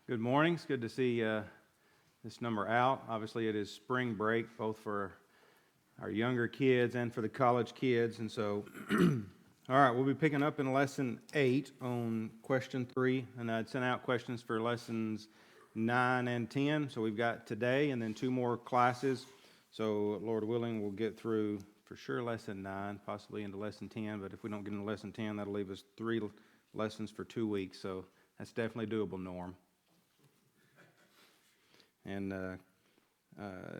Good morning. It's good to see this number out. Obviously, it is spring break, both for our younger kids and for the college kids. And so, all right, we'll be picking up in Lesson 8 on Question 3. And I'd sent out questions for Lessons 9 and 10. So we've got today and then 2 more classes. So, Lord willing, we'll get through, for sure, Lesson 9, possibly into Lesson 10. But if we don't get into Lesson 10, that'll leave us 3 lessons for 2 weeks. So that's definitely doable, Norm. And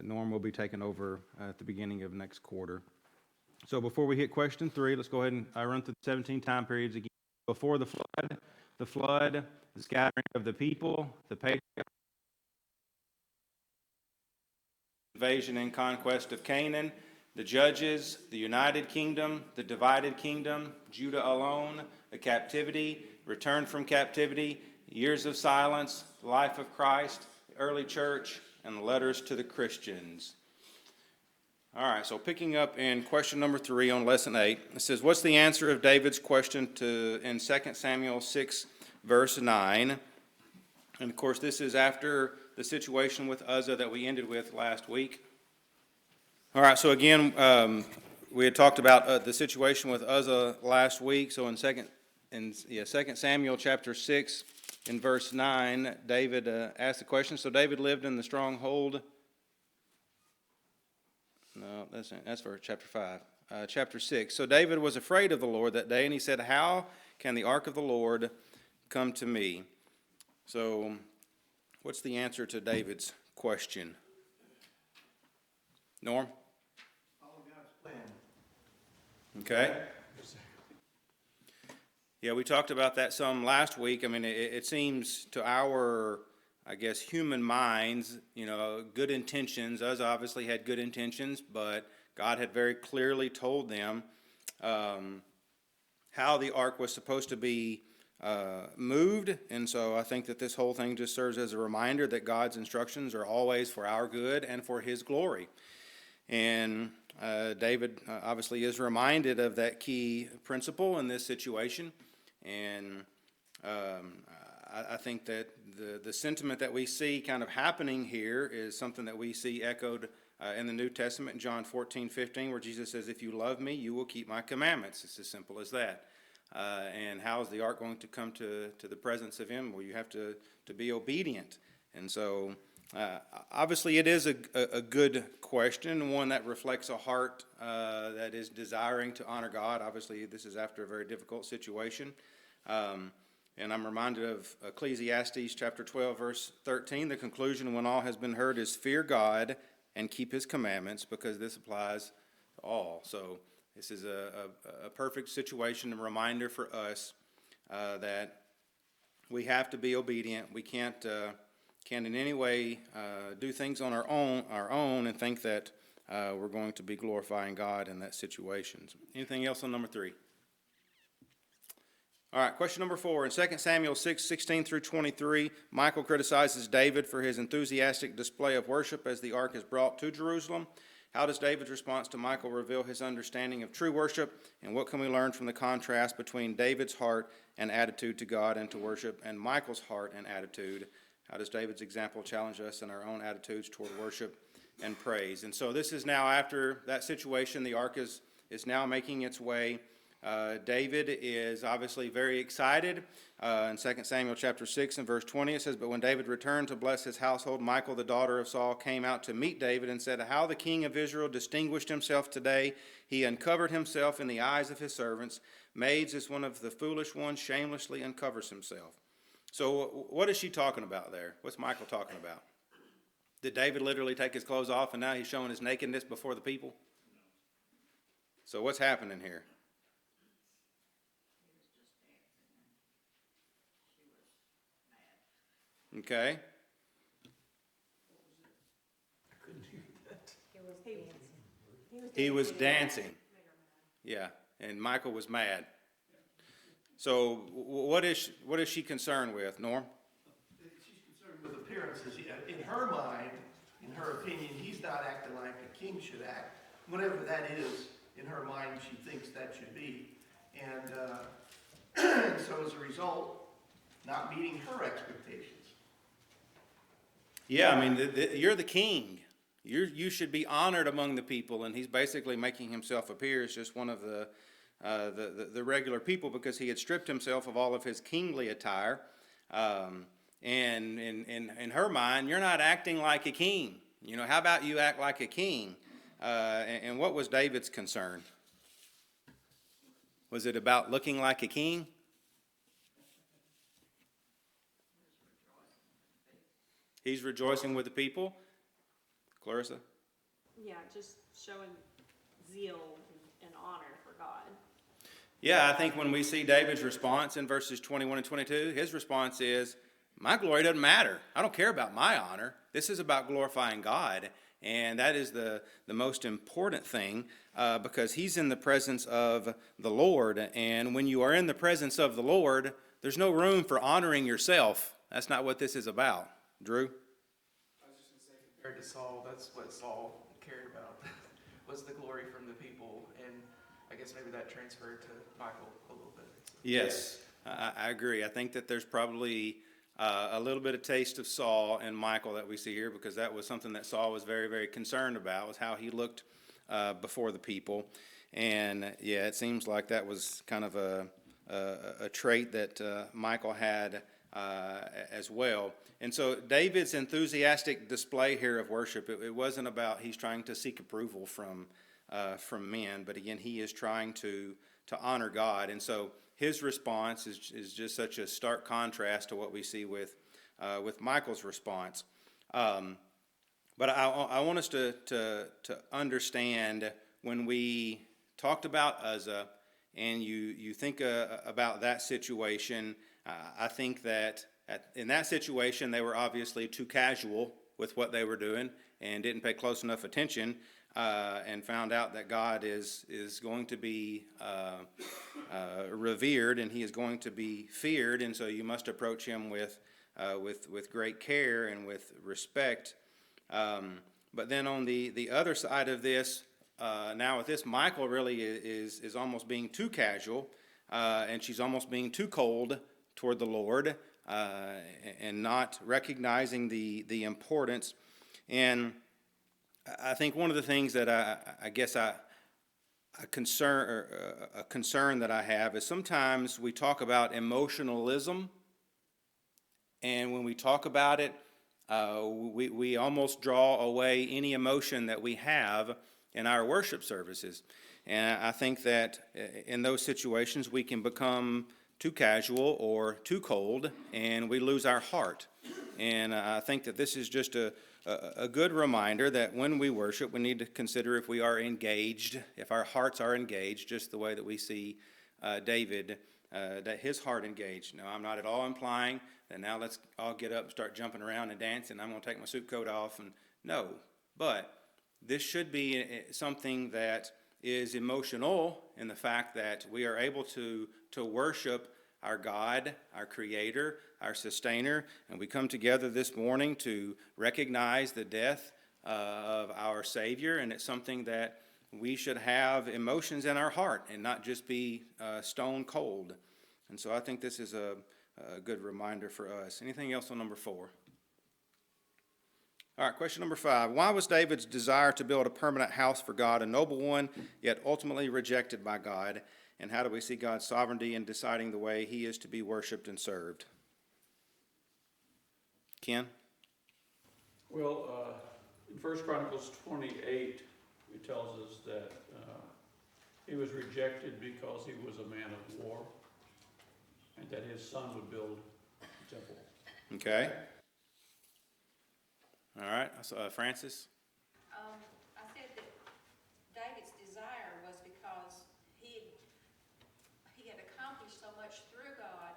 Norm will be taking over at the beginning of next quarter. So before we hit question 3, let's go ahead and run through the 17 time periods again. Before the flood, the scattering of the people, the patriarchs, invasion and conquest of Canaan, the judges, the united kingdom, the divided kingdom, Judah alone, the captivity, return from captivity, years of silence, the life of Christ, early church, and the letters to the Christians. All right, so picking up in question number 3 on lesson 8, it says, what's the answer of David's question in 2 Samuel 6, verse 9? And of course, this is after the situation with Uzzah that we ended with last week. All right, so again, we had talked about the situation with Uzzah last week. So in 2 Samuel chapter 6, in verse 9, David asked the question. So David lived in the stronghold. No, that's for chapter 5. Chapter 6. So David was afraid of the Lord that day, and he said, how can the ark of the Lord come to me? So what's the answer to David's question? Norm? Follow God's plan. Okay. Yeah, we talked about that some last week. I mean, it seems to our, I guess, human minds, good intentions. Uzzah obviously had good intentions, but God had very clearly told them how the ark was supposed to be moved. And so I think that this whole thing just serves as a reminder that God's instructions are always for our good and for His glory. And David obviously is reminded of that key principle in this situation. And I think that the sentiment that we see kind of happening here is something that we see echoed in the New Testament in John 14:15, where Jesus says, if you love me, you will keep my commandments. It's as simple as that. And how is the ark going to come to the presence of Him? Well, you have to be obedient. And so obviously it is a good question, one that reflects a heart that is desiring to honor God. Obviously, this is after a very difficult situation. And I'm reminded of Ecclesiastes chapter 12, verse 13. The conclusion when all has been heard is fear God and keep His commandments, because this applies to all. So this is a perfect situation, a reminder for us that we have to be obedient. We can't in any way do things on our own and think that we're going to be glorifying God in that situation. Anything else on number 3? All right, question number 4. In 2 Samuel 6, 16 through 23, Michal criticizes David for his enthusiastic display of worship as the ark is brought to Jerusalem. How does David's response to Michal reveal his understanding of true worship, and what can we learn from the contrast between David's heart and attitude to God and to worship, and Michal's heart and attitude? How does David's example challenge us in our own attitudes toward worship and praise? And so this is now after that situation. The ark is now making its way. David is obviously very excited. In 2 Samuel chapter 6 and verse 20, it says, but when David returned to bless his household, Michal, the daughter of Saul, came out to meet David and said, how the king of Israel distinguished himself today. He uncovered himself in the eyes of his servants. Maids as one of the foolish ones shamelessly uncovers himself. So what is she talking about there? What's Michal talking about? Did David literally take his clothes off and now he's showing his nakedness before the people? So what's happening here? Okay. He was dancing. Yeah, and Michal was mad. So what is she concerned with, Norm? She's concerned with appearances. In her mind, in her opinion, he's not acting like a king should act. Whatever that is, in her mind, she thinks that should be. And so as a result, not meeting her expectations. Yeah, I mean, you're the king. You should be honored among the people, and he's basically making himself appear as just one of the regular people because he had stripped himself of all of his kingly attire. And in her mind, you're not acting like a king. You know, how about you act like a king? And what was David's concern? Was it about looking like a king? He's rejoicing with the people. Clarissa? Yeah, just showing zeal and honor for God. Yeah, I think when we see David's response in verses 21 and 22, his response is, my glory doesn't matter. I don't care about my honor. This is about glorifying God. And that is the most important thing because he's in the presence of the Lord. And when you are in the presence of the Lord, there's no room for honoring yourself. That's not what this is about. Drew? I was just going to say, compared to Saul, that's what Saul cared about, was the glory from the people. And I guess maybe that transferred to Michael a little bit. So. Yes, I agree. I think that there's probably a little bit of taste of Saul and Michael that we see here because that was something that Saul was very, very concerned about, was how he looked before the people. And yeah, it seems like that was kind of a trait that Michael had as well. And so David's enthusiastic display here of worship, it wasn't about he's trying to seek approval from men, but again, he is trying to honor God. And so his response is just such a stark contrast to what we see with Michael's response. But I want us to understand when we talked about Uzzah and you think about that situation, I think that in that situation they were obviously too casual with what they were doing and didn't pay close enough attention and found out that God is going to be revered and he is going to be feared, and so you must approach him with great care and with respect. But then on the other side of this, now with this, Michael really is almost being too casual, and she's almost being too cold toward the Lord, and not recognizing the importance. And I think one of the things that I guess a concern that I have is sometimes we talk about emotionalism, and when we talk about it, we almost draw away any emotion that we have in our worship services. And I think that in those situations we can become too casual or too cold, and we lose our heart. And I think that this is just a good reminder that when we worship, we need to consider if we are engaged, if our hearts are engaged, just the way that we see David, that his heart engaged. Now, I'm not at all implying that now let's all get up and start jumping around and dancing. I'm going to take my suit coat off. And no, but this should be something that is emotional in the fact that we are able to worship our God, our Creator, our Sustainer, and we come together this morning to recognize the death of our Savior, and it's something that we should have emotions in our heart and not just be stone cold. And so I think this is a good reminder for us. Anything else on number 4? All right, question number 5. Why was David's desire to build a permanent house for God a noble one, yet ultimately rejected by God? And how do we see God's sovereignty in deciding the way he is to be worshiped and served? Ken? Well, in 1 Chronicles 28, it tells us that he was rejected because he was a man of war, and that his son would build the temple. Okay. All right, Francis? I said that David's desire was because he had accomplished so much through God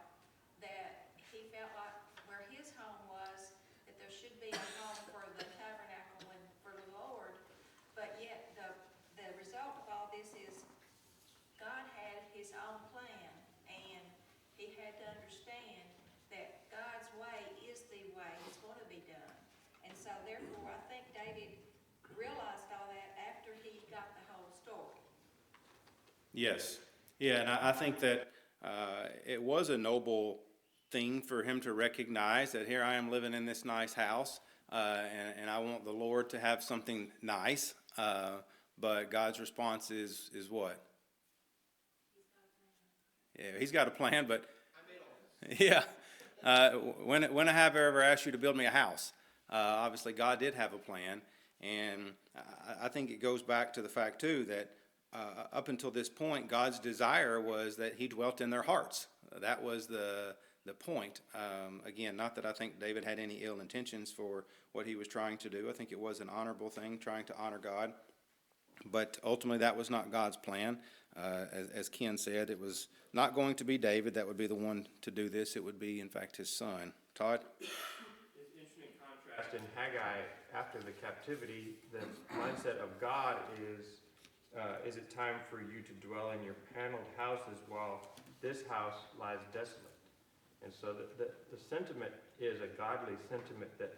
that he felt like where his home was, that there should be a home for the tabernacle and for the Lord. But yet the result of all this is God had his own plan, and he had to understand that God's way is the way it's going to be done. And so therefore, I think David realized all that after he got the whole story. Yes. Yeah, and I think that it was a noble thing for him to recognize that here I am living in this nice house. and I want the Lord to have something nice, but God's response is what? Yeah, he's got a plan, but yeah. When I have ever asked you to build me a house, obviously God did have a plan, and I think it goes back to the fact too that up until this point, God's desire was that He dwelt in their hearts. That was the point. Again, not that I think David had any ill intentions for what he was trying to do. I think it was an honorable thing, trying to honor God. But ultimately, that was not God's plan. As Ken said, it was not going to be David that would be the one to do this. It would be, in fact, his son. Todd? It's interesting contrast in Haggai after the captivity. The mindset of God is it time for you to dwell in your paneled houses while this house lies desolate? And so the sentiment is a godly sentiment that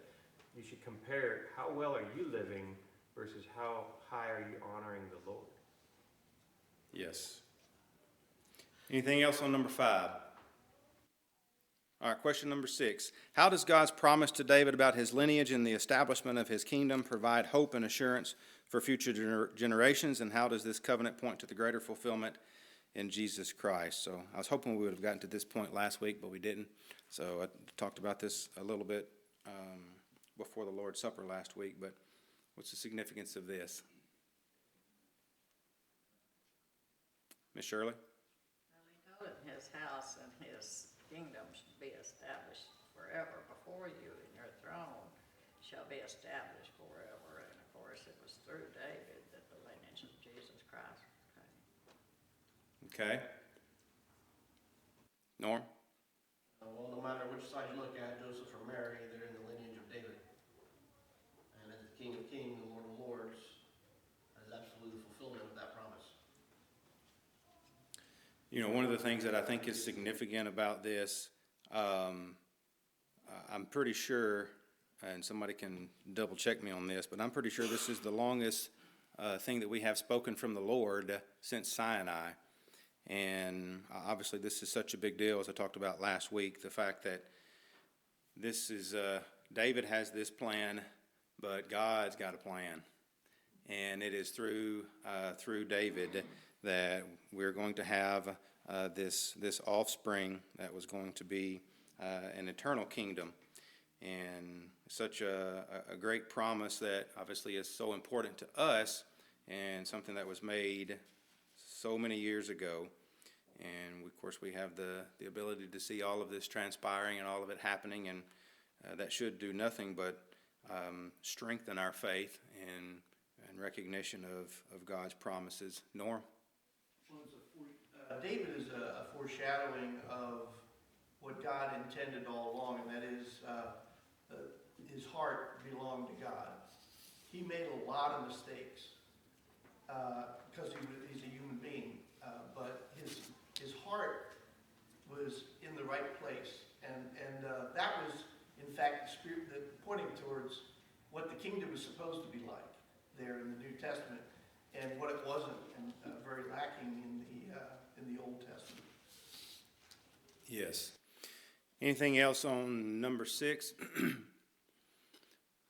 you should compare how well are you living versus how high are you honoring the Lord. Yes. Anything else on number 5? All right, question number 6. How does God's promise to David about his lineage and the establishment of his kingdom provide hope and assurance for future generations, and how does this covenant point to the greater fulfillment in Jesus Christ? So I was hoping we would have gotten to this point last week, but we didn't. So I talked about this a little bit before the Lord's Supper last week, but what's the significance of this? Miss Shirley? Well, he told him his house and his kingdom should be established forever before you, and your throne shall be established forever. And of course, it was through David that the lineage of Jesus Christ came. Okay. Norm? Well, no matter which side you look at, Joseph or Mary, they're in the lineage of David. And as the King of Kings and Lord of Lords, that is absolutely the fulfillment of that promise. You know, one of the things that I think is significant about this, I'm pretty sure, and somebody can double check me on this, but I'm pretty sure this is the longest thing that we have spoken from the Lord since Sinai. And obviously this is such a big deal, as I talked about last week, the fact that this is, David has this plan, but God's got a plan. And it is through David that we're going to have this offspring that was going to be an eternal kingdom. And such a great promise that obviously is so important to us, and something that was made so many years ago. And of course we have the ability to see all of this transpiring and all of it happening, and that should do nothing but strengthen our faith and recognition of God's promises. Norm? David is a foreshadowing of what God intended all along, and that is his heart belonged to God. He made a lot of mistakes because he's a human being, but his heart was in the right place, and that was in fact the spirit that pointing towards what the kingdom is supposed to be like there in the New Testament, and what it wasn't, and very lacking in the Old Testament. Yes. Anything else on number 6?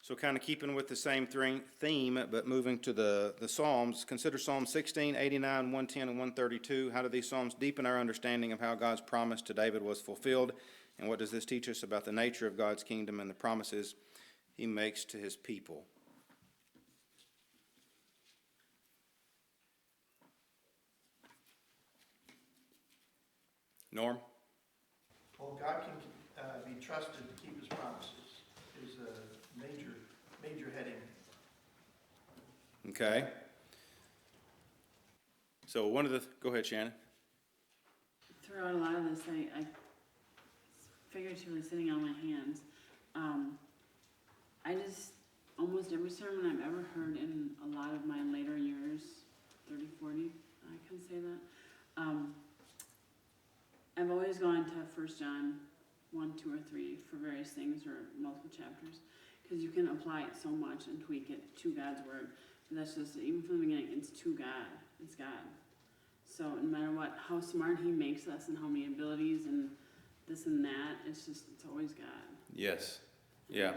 So kind of keeping with the same theme, but moving to the Psalms, consider Psalm 16, 89, 110, and 132. How do these Psalms deepen our understanding of how God's promise to David was fulfilled? And what does this teach us about the nature of God's kingdom and the promises He makes to His people? Norm? Well, God can be trusted to keep His promises is a major heading. Okay. So go ahead, Shannon. Throughout a lot of this, I figuratively sitting on my hands. I just, almost every sermon I've ever heard in a lot of my later years, 30, 40, I can say that, I've always gone to 1 John 1, 2, or 3 for various things, or multiple chapters, because you can apply it so much and tweak it to God's word. But that's just, even from the beginning, it's to God. It's God. So no matter what, how smart He makes us and how many abilities and this and that, it's always God. Yes. Yeah.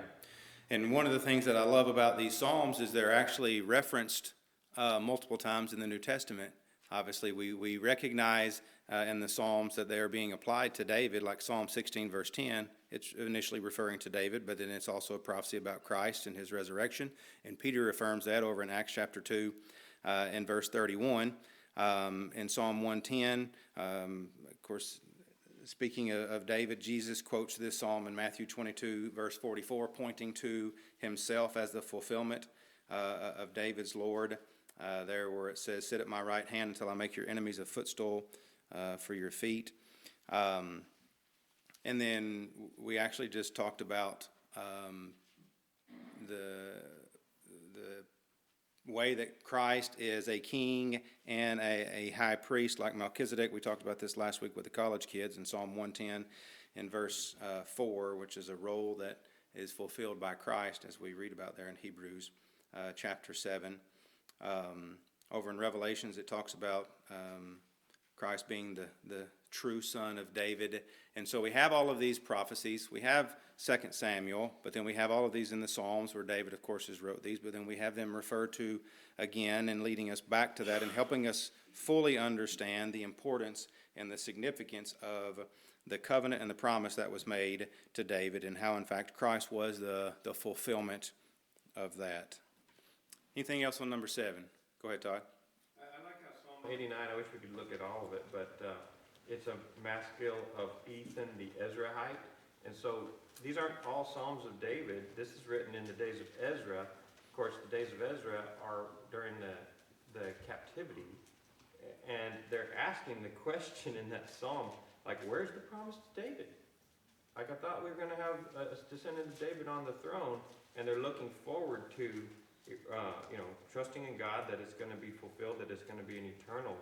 And one of the things that I love about these Psalms is they're actually referenced multiple times in the New Testament. Obviously, we recognize in the Psalms that they are being applied to David, like Psalm 16, verse 10. It's initially referring to David, but then it's also a prophecy about Christ and his resurrection. And Peter affirms that over in Acts chapter 2 in verse 31. In Psalm 110, of course, speaking of David, Jesus quotes this psalm in Matthew 22, verse 44, pointing to himself as the fulfillment of David's Lord. There where it says, sit at my right hand until I make your enemies a footstool for your feet. And then we actually just talked about the way that Christ is a king and a high priest like Melchizedek. We talked about this last week with the college kids in Psalm 110 in verse 4, which is a role that is fulfilled by Christ, as we read about there in Hebrews chapter 7. Over in Revelations, it talks about Christ being the true son of David. And so we have all of these prophecies. We have 2 Samuel, but then we have all of these in the Psalms where David, of course, has wrote these, but then we have them referred to again and leading us back to that and helping us fully understand the importance and the significance of the covenant and the promise that was made to David and how, in fact, Christ was the fulfillment of that. Anything else on number 7? Go ahead, Todd. I like how Psalm 89, I wish we could look at all of it, but it's a maskil of Ethan the Ezrahite. And so these aren't all Psalms of David. This is written in the days of Ezra. Of course, the days of Ezra are during the captivity. And they're asking the question in that psalm, like, where's the promise to David? Like, I thought we were going to have a descendant of David on the throne, and they're looking forward to trusting in God that it's going to be fulfilled, that it's going to be an eternal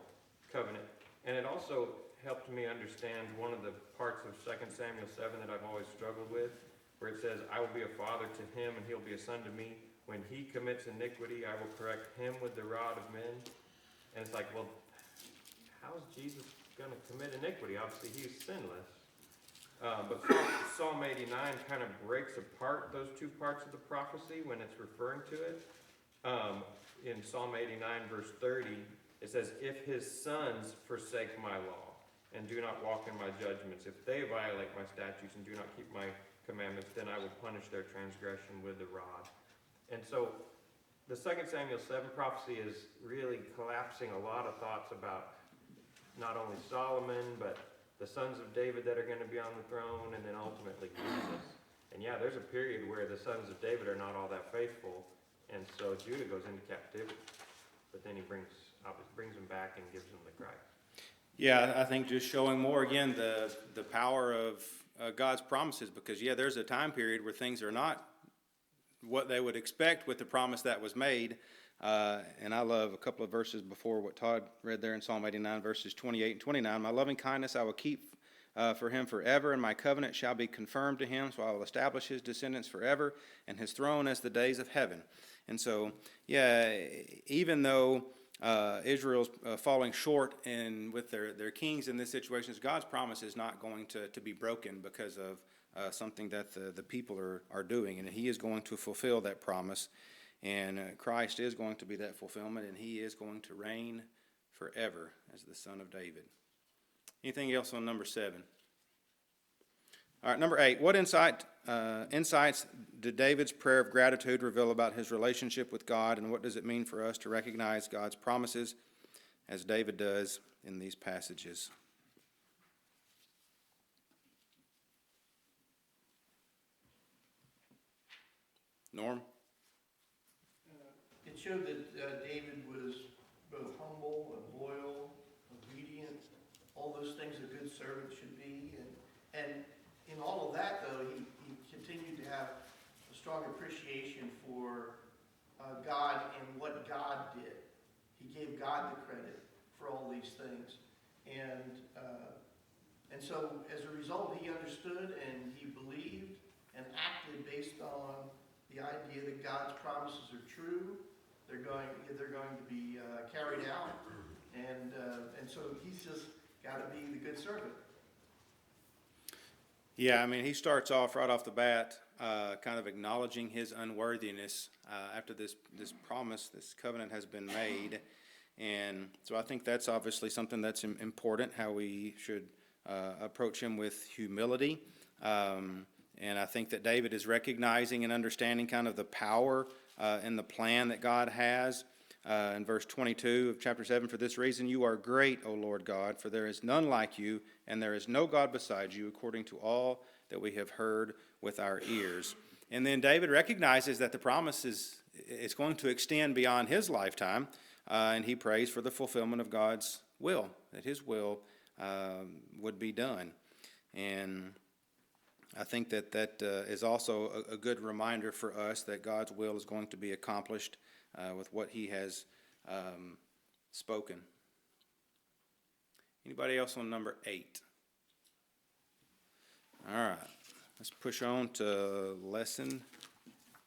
covenant. And it also helped me understand one of the parts of 2 Samuel 7 that I've always struggled with, where it says, I will be a father to him, and he'll be a son to me. When he commits iniquity, I will correct him with the rod of men. And it's like, well, how is Jesus going to commit iniquity? Obviously, he's sinless. But Psalm 89 kind of breaks apart those two parts of the prophecy when it's referring to it. In Psalm 89, verse 30, it says, if his sons forsake my law and do not walk in my judgments, if they violate my statutes and do not keep my commandments, then I will punish their transgression with the rod. And so the 2 Samuel 7 prophecy is really collapsing a lot of thoughts about not only Solomon, but the sons of David that are going to be on the throne, and then ultimately Jesus. And yeah, there's a period where the sons of David are not all that faithful, and so Judah goes into captivity. But then he brings them back and gives them the Christ. Yeah, I think just showing more, again, the power of God's promises, because, yeah, there's a time period where things are not what they would expect with the promise that was made. And I love a couple of verses before what Todd read there in Psalm 89, verses 28 and 29. My loving kindness I will keep for him forever, and my covenant shall be confirmed to him, so I will establish his descendants forever, and his throne as the days of heaven. And so, yeah, even though Israel's falling short with their kings in this situation, God's promise is not going to be broken because of something that the people are doing, and he is going to fulfill that promise. And Christ is going to be that fulfillment, and he is going to reign forever as the Son of David. Anything else on number 7? All right, number 8. What insights did David's prayer of gratitude reveal about his relationship with God, and what does it mean for us to recognize God's promises as David does in these passages? Norm? It showed that David was both humble and loyal, obedient, all those things a good servant should be. And in all of that, though, he continued to have a strong appreciation for God and what God did. He gave God the credit for all these things. And so, as a result, he understood and he believed and acted based on the idea that God's promises are true. They're going to be carried out, and so he's just got to be the good servant. Yeah, I mean, he starts off right off the bat, kind of acknowledging his unworthiness after this promise, this covenant has been made. And so I think that's obviously something that's important, how we should approach him with humility. And I think that David is recognizing and understanding kind of the power and the plan that God has. In verse 22 of chapter 7, for this reason you are great, O Lord God, for there is none like you, and there is no God beside you, according to all that we have heard with our ears. And then David recognizes that the promise is going to extend beyond his lifetime, and he prays for the fulfillment of God's will, that his will would be done. And I think that is also a good reminder for us that God's will is going to be accomplished with what he has spoken. Anybody else on number 8? All right, let's push on to lesson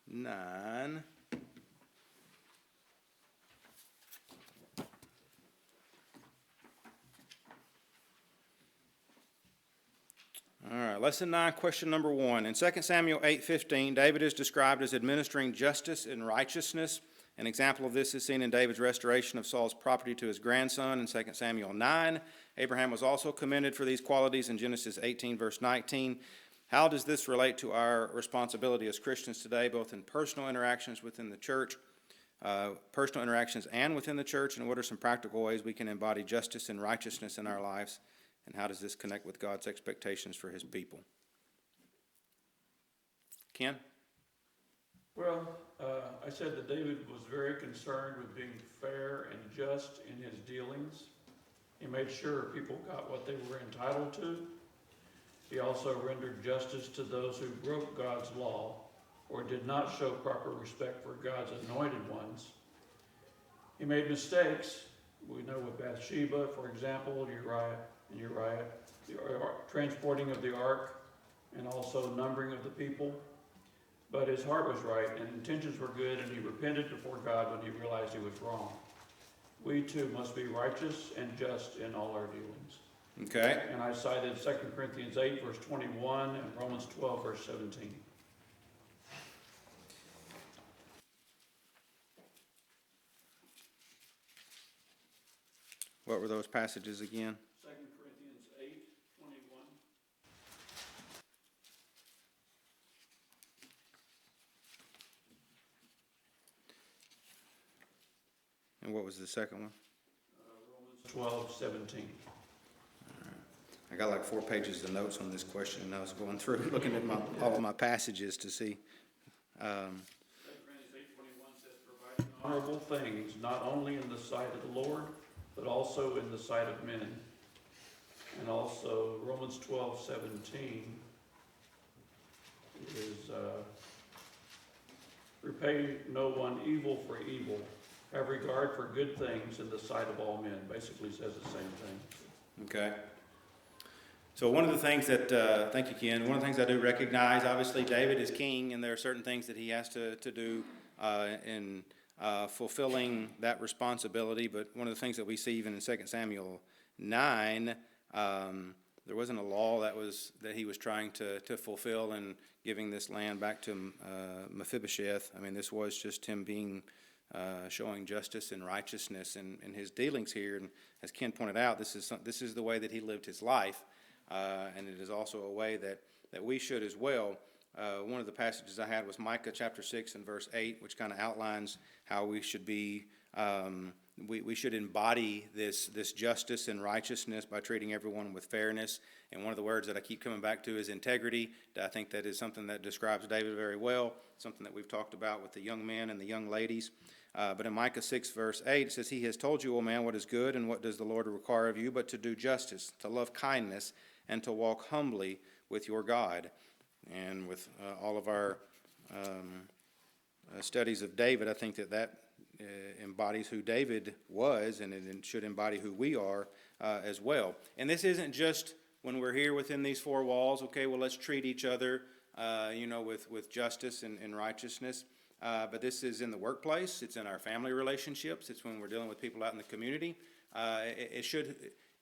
9. All right, lesson 9, question number 1. In 2 Samuel 8:15, David is described as administering justice and righteousness. An example of this is seen in David's restoration of Saul's property to his grandson in 2 Samuel 9. Abraham was also commended for these qualities in Genesis 18, verse 19. How does this relate to our responsibility as Christians today, both in personal interactions within the church, personal interactions and within the church, and what are some practical ways we can embody justice and righteousness in our lives, and how does this connect with God's expectations for his people? Ken? Well, I said that David was very concerned with being fair and just in his dealings. He made sure people got what they were entitled to. He also rendered justice to those who broke God's law or did not show proper respect for God's anointed ones. He made mistakes. We know with Bathsheba, for example, Uriah, the transporting of the ark, and also numbering of the people. But his heart was right, and intentions were good, and he repented before God when he realized he was wrong. We too must be righteous and just in all our dealings. Okay. And I cited 2 Corinthians 8, verse 21, and Romans 12, verse 17. What were those passages again? 2 Corinthians 8, 21. And what was the second one? Romans 12, 17. I got like 4 pages of notes on this question, and I was going through looking at all of my passages to see. 2 Corinthians 8:21 says, providing honorable things, not only in the sight of the Lord, but also in the sight of men. And also Romans 12:17 is, repay no one evil for evil. Have regard for good things in the sight of all men. Basically says the same thing. Okay. So one of the things that, thank you, Ken, one of the things I do recognize, obviously David is king, and there are certain things that he has to do in fulfilling that responsibility. But one of the things that we see even in 2 Samuel 9, there wasn't a law that he was trying to fulfill in giving this land back to Mephibosheth. I mean, this was just him being showing justice and righteousness in his dealings here. And as Ken pointed out, this is the way that he lived his life, and it is also a way that we should as well. One of the passages I had was Micah chapter 6 and verse 8, which kind of outlines how we should be, we should embody this justice and righteousness by treating everyone with fairness. And one of the words that I keep coming back to is integrity. I think that is something that describes David very well, something that we've talked about with the young men and the young ladies. But in Micah 6 verse 8, it says, He has told you, O man, what is good, and what does the Lord require of you, but to do justice, to love kindness, and to walk humbly with your God. And with all of our studies of David, I think that embodies who David was, and it should embody who we are as well. And this isn't just when we're here within these 4 walls, okay, well, let's treat each other, with justice and righteousness. But this is in the workplace. It's in our family relationships. It's when we're dealing with people out in the community. It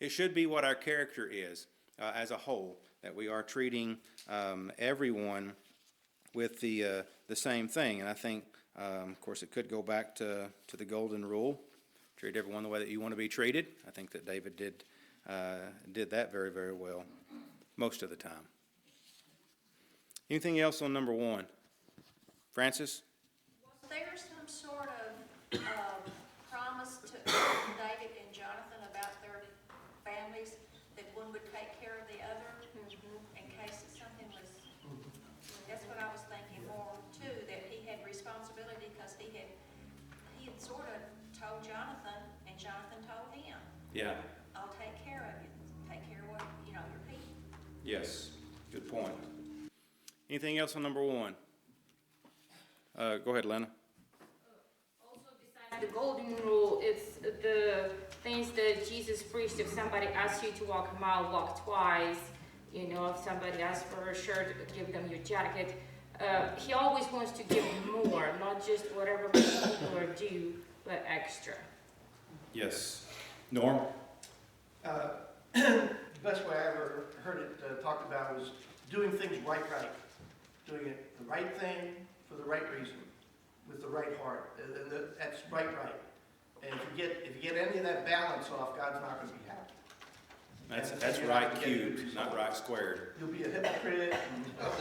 should be what our character is as a whole. that we are treating everyone with the same thing. And I think, of course, it could go back to the golden rule: treat everyone the way that you want to be treated. I think that David did that very, very well most of the time. Anything else on number 1? Francis? Was there some sort of promise to David and Jonathan about their families, that one would take care of the other in case something was, that's what I was thinking more too, that he had responsibility because he had sort of told Jonathan and Jonathan told him, Yeah. I'll take care of you, take care of what, your people. Yes. Good point. Anything else on number 1? Go ahead, Lena. Also, besides the golden rule, it's the things that Jesus preached. If somebody asks you to walk a mile, walk twice. If somebody asks for a shirt, give them your jacket. He always wants to give more, not just whatever people are due, but extra. Yes. Norm? The best way I ever heard it talked about was doing things right. Doing it the right thing for the right reason, with the right heart. And that's right. And if you get any of that balance off, God's not going to be happy. That's right cubed, not right squared. You'll be a hypocrite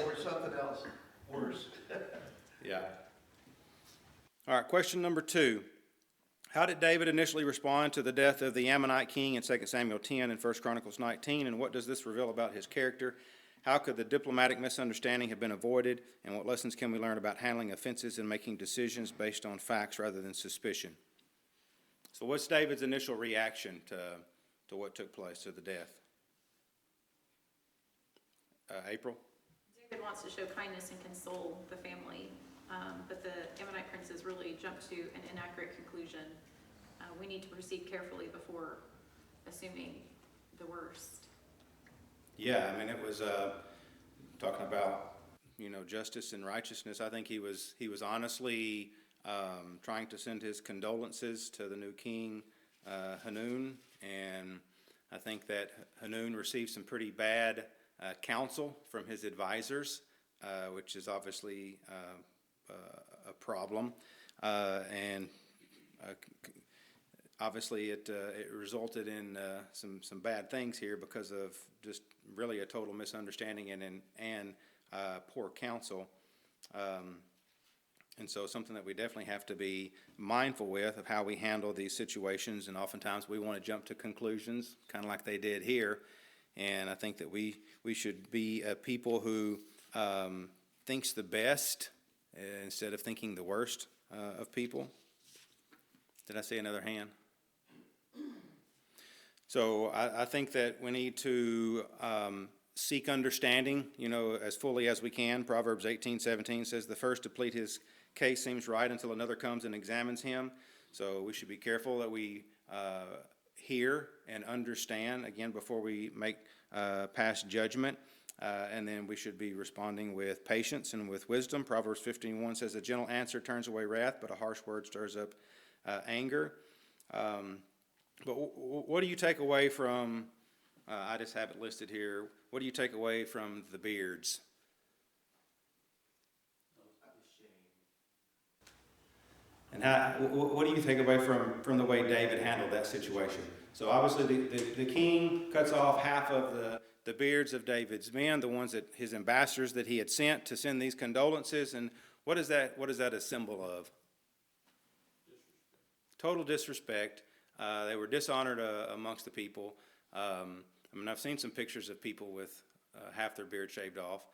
or something else worse. Yeah. All right, question number 2. How did David initially respond to the death of the Ammonite king in 2 Samuel 10 and 1 Chronicles 19, and what does this reveal about his character? How could the diplomatic misunderstanding have been avoided, and what lessons can we learn about handling offenses and making decisions based on facts rather than suspicion? So what's David's initial reaction to what took place, to the death? April? David wants to show kindness and console the family, but the Ammonite princes really jumped to an inaccurate conclusion. We need to proceed carefully before assuming the worst. Yeah, I mean, it was talking about, justice and righteousness. I think he was honestly trying to send his condolences to the new king, Hanun, and I think that Hanun received some pretty bad counsel from his advisors, which is obviously a problem, and obviously it resulted in some bad things here because of just really a total misunderstanding and poor counsel. And so something that we definitely have to be mindful with of how we handle these situations, and oftentimes we want to jump to conclusions, kind of like they did here. And I think that we should be people who thinks the best instead of thinking the worst of people. Did I see another hand? So I think that we need to seek understanding, as fully as we can. Proverbs 18:17 says, "The first to plead his case seems right until another comes and examines him." So we should be careful that we hear and understand, again, before we make pass judgment. And then we should be responding with patience and with wisdom. Proverbs 15:1 says, "A gentle answer turns away wrath, but a harsh word stirs up anger." But what do you take away from, I just have it listed here, what do you take away from the beards? And what do you take away from the way David handled that situation? So obviously the king cuts off half of the beards of David's men, the ones that his ambassadors that he had sent to send these condolences. And what is that a symbol of? Total disrespect. They were dishonored amongst the people. I've seen some pictures of people with half their beard shaved off.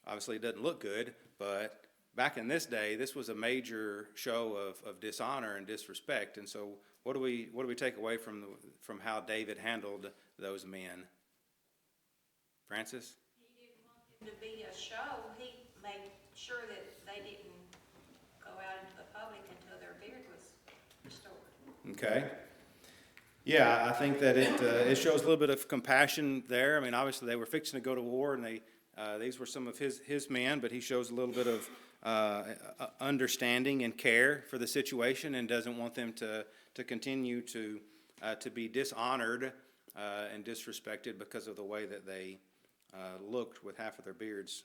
Obviously, it doesn't look good, but back in this day, this was a major show of dishonor and disrespect. And so, what do we take away from how David handled those men? Francis? He didn't want them to be a show. He made sure that they didn't go out into the public until their beard was restored. Okay. Yeah, I think that it shows a little bit of compassion there. I mean, obviously they were fixing to go to war, and these were some of his men, but he shows a little bit of understanding and care for the situation, and doesn't want them to continue to be dishonored and disrespected because of the way that they looked with half of their beards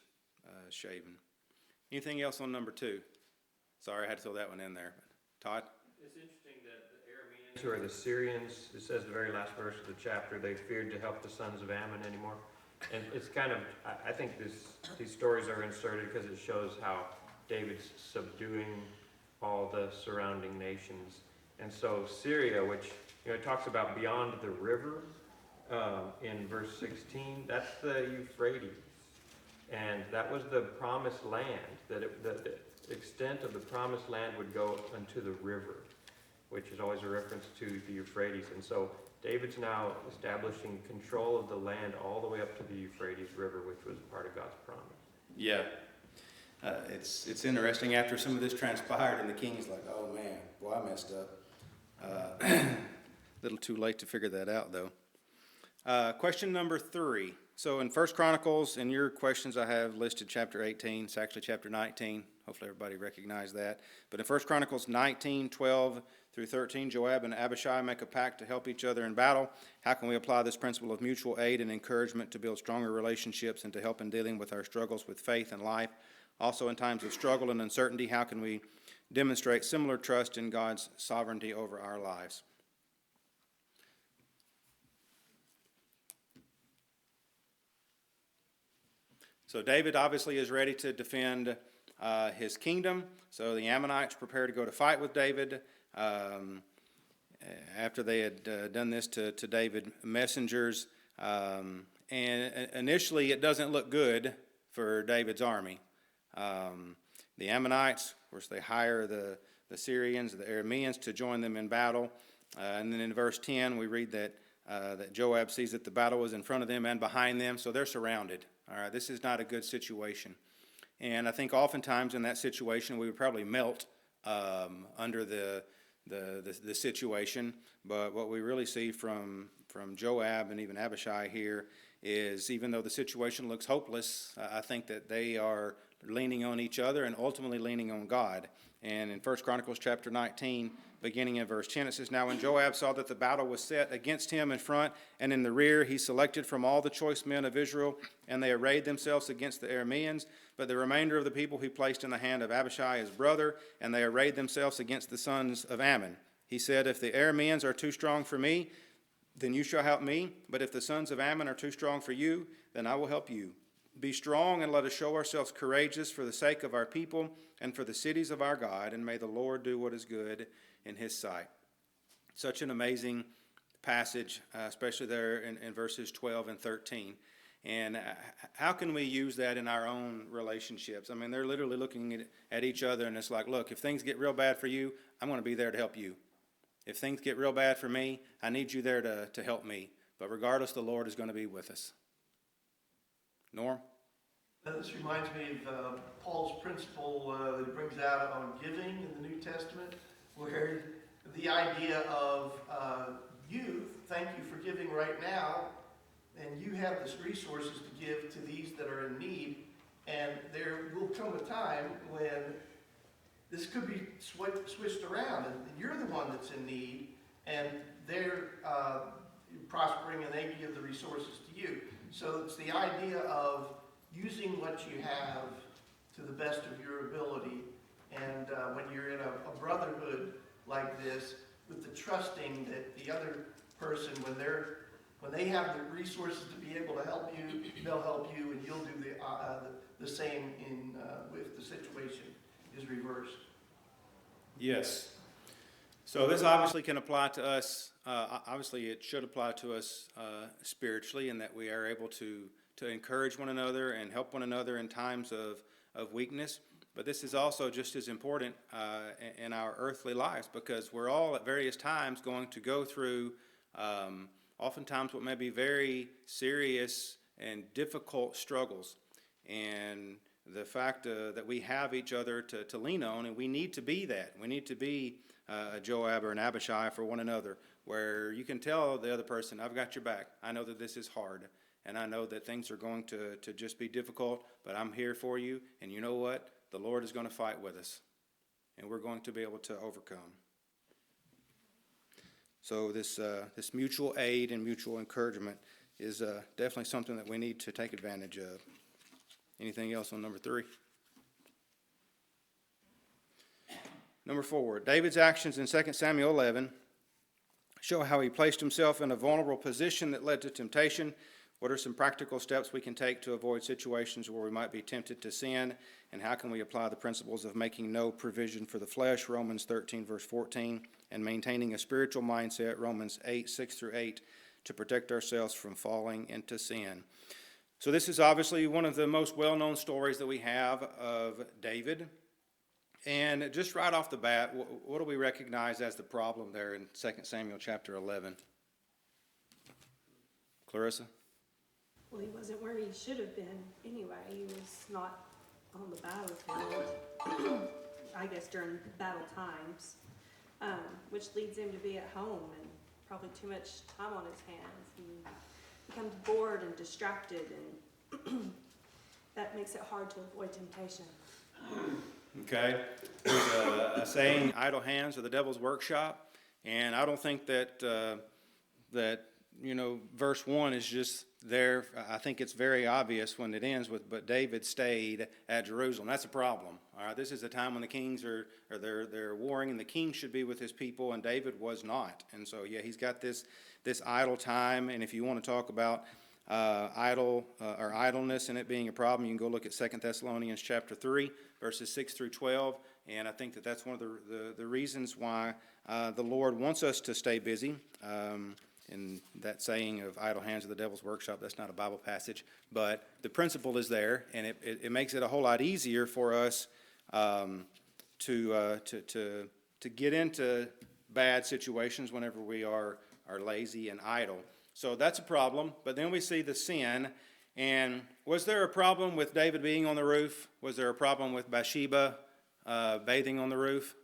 shaven. Anything else on number 2? Sorry, I had to throw that one in there. Todd? It's interesting that the Arameans, who are the Syrians, it says the very last verse of the chapter, they feared to help the sons of Ammon anymore. And it's kind of, I think these stories are inserted because it shows how David's subduing all the surrounding nations. And so Syria, which, it talks about beyond the river in verse 16, that's the Euphrates. And that was the promised land, the extent of the promised land would go unto the river, which is always a reference to the Euphrates. And so David's now establishing control of the land all the way up to the Euphrates River, which was part of God's promise. Yeah. It's interesting after some of this transpired, and the king's like, oh man, boy, I messed up. Little too late to figure that out, though. Question number 3. So in 1 Chronicles, in your questions I have listed chapter 18. It's actually chapter 19. Hopefully everybody recognized that. But in 1 Chronicles 19, 12 through 13, Joab and Abishai make a pact to help each other in battle. How can we apply this principle of mutual aid and encouragement to build stronger relationships and to help in dealing with our struggles with faith and life? Also in times of struggle and uncertainty, how can we demonstrate similar trust in God's sovereignty over our lives? So David obviously is ready to defend his kingdom. So the Ammonites prepare to go to fight with David. After they had done this to David, messengers. And initially it doesn't look good for David's army. The Ammonites, of course, they hire the Syrians, the Arameans, to join them in battle. And then in verse 10, we read that Joab sees that the battle is in front of them and behind them, so they're surrounded. All right, this is not a good situation. And I think oftentimes in that situation, we would probably melt under the situation. But what we really see from Joab and even Abishai here is, even though the situation looks hopeless, I think that they are leaning on each other and ultimately leaning on God. And in 1 Chronicles chapter 19, beginning in verse 10, it says, Now when Joab saw that the battle was set against him in front and in the rear, he selected from all the choice men of Israel, and they arrayed themselves against the Arameans. But the remainder of the people he placed in the hand of Abishai his brother, and they arrayed themselves against the sons of Ammon. He said, If the Arameans are too strong for me, then you shall help me. But if the sons of Ammon are too strong for you, then I will help you. Be strong, and let us show ourselves courageous for the sake of our people and for the cities of our God, and may the Lord do what is good in his sight. Such an amazing passage, especially there in verses 12 and 13. And how can we use that in our own relationships? I mean, they're literally looking at each other, and it's like, look, if things get real bad for you, I'm going to be there to help you. If things get real bad for me, I need you there to help me. But regardless, the Lord is going to be with us. Norm? This reminds me of Paul's principle that he brings out on giving in the New Testament, where the idea of you, thank you for giving right now, and you have this resources to give to these that are in need, and there will come a time when this could be switched around, and you're the one that's in need, and they're prospering, and they give the resources to you. So it's the idea of using what you have to the best of your ability, and when you're in a brotherhood like this, with the trusting that the other person, when they have the resources to be able to help you, they'll help you, and you'll do the same if the situation is reversed. Yes. So this obviously can apply to us. Obviously, it should apply to us spiritually, in that we are able to encourage one another and help one another in times of weakness. But this is also just as important in our earthly lives, because we're all at various times going to go through oftentimes what may be very serious and difficult struggles. And the fact that we have each other to lean on, and we need to be that. We need to be a Joab or an Abishai for one another, where you can tell the other person, I've got your back. I know that this is hard, and I know that things are going to just be difficult, but I'm here for you, and you know what? The Lord is going to fight with us, and we're going to be able to overcome. So this mutual aid and mutual encouragement is definitely something that we need to take advantage of. Anything else on number 3? Number 4, David's actions in 2 Samuel 11 show how he placed himself in a vulnerable position that led to temptation. What are some practical steps we can take to avoid situations where we might be tempted to sin? And how can we apply the principles of making no provision for the flesh, Romans 13, verse 14, and maintaining a spiritual mindset, Romans 8, 6 through 8, to protect ourselves from falling into sin? So this is obviously one of the most well-known stories that we have of David. And just right off the bat, what do we recognize as the problem there in 2 Samuel chapter 11? Clarissa? Well, he wasn't where he should have been anyway. He was not on the battlefield, I guess during battle times, which leads him to be at home and probably too much time on his hands. He becomes bored and distracted, and that makes it hard to avoid temptation. Okay. There's a saying, idle hands are the devil's workshop. And I don't think that, verse 1 is just there. I think it's very obvious when it ends with, but David stayed at Jerusalem. That's a problem. All right. This is a time when the kings they're warring, and the king should be with his people, and David was not. And so, yeah, he's got this idle time. And if you want to talk about idleness and it being a problem, you can go look at 2 Thessalonians chapter 3, verses 6 through 12. And I think that that's one of the reasons why the Lord wants us to stay busy. And that saying of idle hands are the devil's workshop, that's not a Bible passage, but the principle is there, and it makes it a whole lot easier for us to get into bad situations whenever we are lazy and idle. So that's a problem, but then we see the sin. And was there a problem with David being on the roof? Was there a problem with Bathsheba bathing on the roof?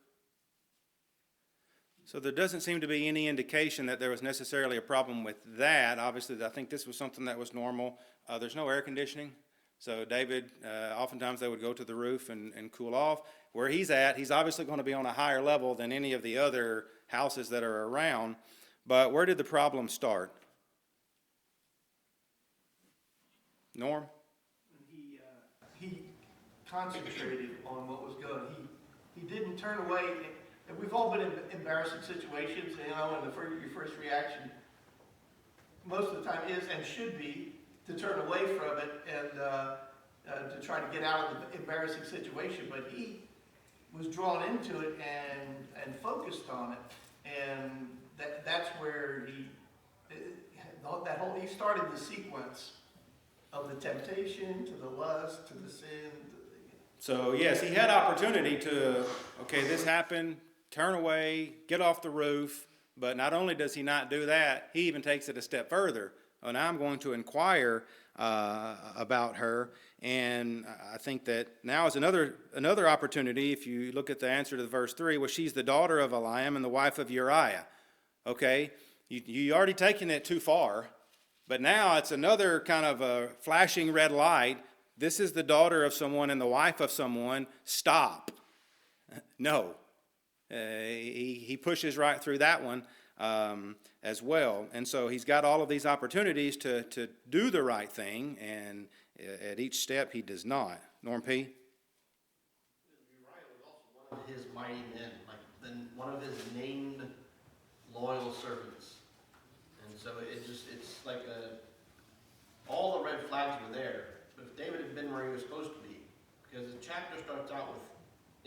So there doesn't seem to be any indication that there was necessarily a problem with that. Obviously, I think this was something that was normal. There's no air conditioning. So David, oftentimes they would go to the roof and cool off. Where he's at, he's obviously going to be on a higher level than any of the other houses that are around. But where did the problem start? Norm? He concentrated on what was good. He didn't turn away. And we've all been in embarrassing situations, and your first reaction most of the time is and should be to turn away from it and to try to get out of the embarrassing situation. But he was drawn into it and focused on it, and that's where he started the sequence of the temptation to the lust to the sin. So yes, he had opportunity to, okay, this happened, turn away, get off the roof, but not only does he not do that, he even takes it a step further. Oh, now I'm going to inquire about her, and I think that now is another opportunity. If you look at the answer to verse 3, well, she's the daughter of Eliam and the wife of Uriah. Okay, you already taken it too far, but now it's another kind of a flashing red light. This is the daughter of someone and the wife of someone. Stop. No. He pushes right through that one as well. And so he's got all of these opportunities to do the right thing, and at each step he does not. Norm P.? Uriah was also one of his mighty men, one of his named loyal servants. And so it's like all the red flags were there. But if David had been where he was supposed to be, because the chapter starts out with,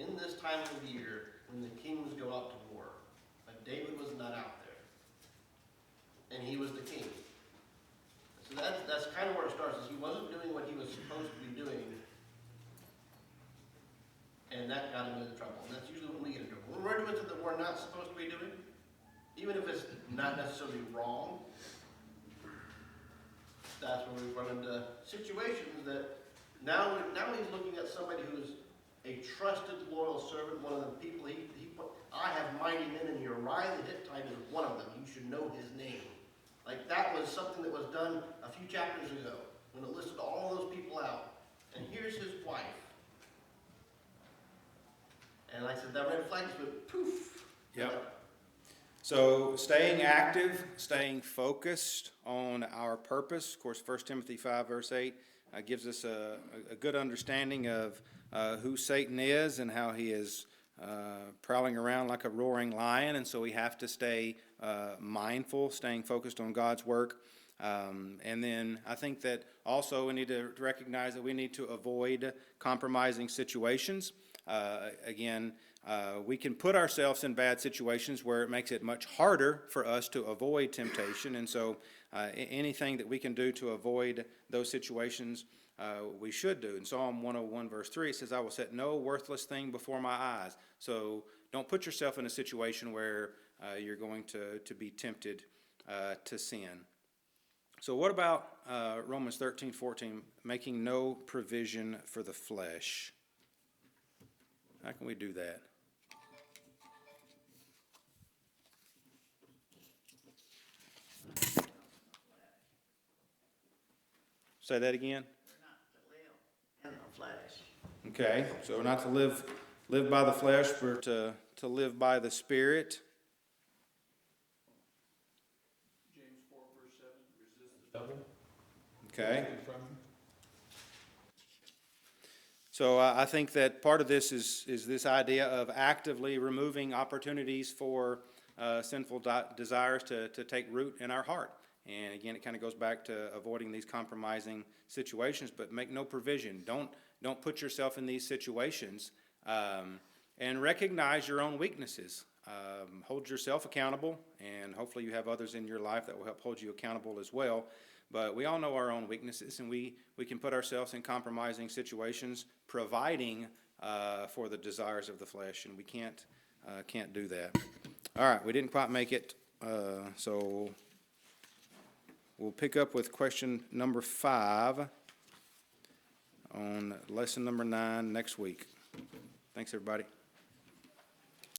in this time of the year, when the kings go out to war. But David was not out there. And he was the king. So that's kind of where it starts, is he wasn't doing what he was supposed to be doing. And that got him into trouble. And that's usually when we get into trouble. When we're doing something that we're not supposed to be doing, even if it's not necessarily wrong, that's when we run into situations that now he's looking at somebody who's a trusted, loyal servant, one of the people he put, I have mighty men in here. Uriah the Hittite is one of them. You should know his name. Like that was something that was done a few chapters ago when it listed all those people out. And here's his wife. And like I said, that red flag just went poof. Yep. So staying active, staying focused on our purpose. Of course, 1 Timothy 5, verse 8 gives us a good understanding of who Satan is and how he is prowling around like a roaring lion. And so we have to stay mindful, staying focused on God's work. And then I think that also we need to recognize that we need to avoid compromising situations. Again, we can put ourselves in bad situations where it makes it much harder for us to avoid temptation. And so anything that we can do to avoid those situations, we should do. In Psalm 101, verse 3, it says, I will set no worthless thing before my eyes. So don't put yourself in a situation where you're going to be tempted to sin. So what about Romans 13:14, making no provision for the flesh? How can we do that? Say that again. We're not to live in the flesh. Okay, so not to live by the flesh, but to live by the Spirit. James 4, verse 7, resist the devil. Okay. Flee from him. So I think that part of this is this idea of actively removing opportunities for sinful desires to take root in our heart. And again, it kind of goes back to avoiding these compromising situations, but make no provision. Don't put yourself in these situations, and recognize your own weaknesses. Hold yourself accountable, and hopefully you have others in your life that will help hold you accountable as well. But we all know our own weaknesses, and we can put ourselves in compromising situations, providing for the desires of the flesh, and we can't do that. All right, we didn't quite make it, so we'll pick up with question number 5 on lesson number 9 next week. Thanks, everybody.